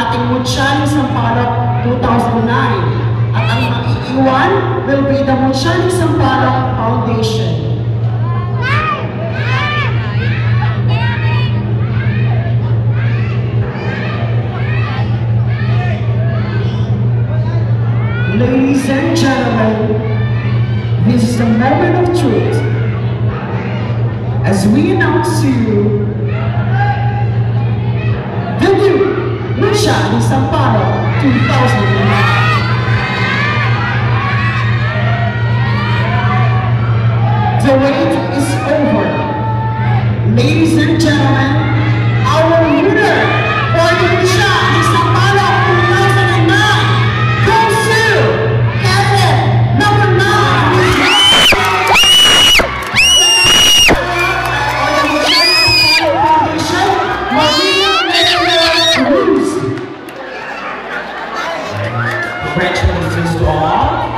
ating Mutsyani Sampaloc 2009. At ang mag-iiwan will be the Mutsyani Sampaloc Foundation. Ladies and gentlemen, this is the moment of truth as we announce to you the new Mutsyani Sampaloc 2009. The wait is over. Ladies and gentlemen, our winner for the Mutsyani Sampaloc 2009 goes to Kevin, number 9. Congratulations to all.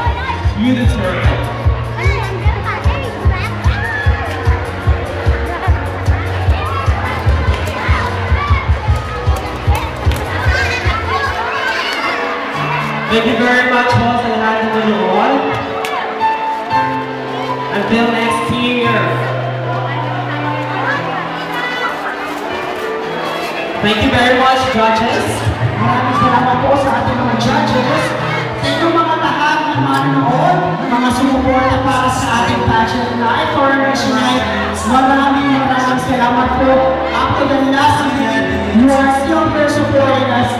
You deserve it. Thank you very much, Boss Alejandro Leon. Until next year. Thank you very much, judges. Maraming salamat po sa ating mga judges, sa inyong mga lahat na manonood, mga sumuporta para sa ating pageant night, coronation night. Maraming salamat po. Up to the last minute, you are still there supporting us.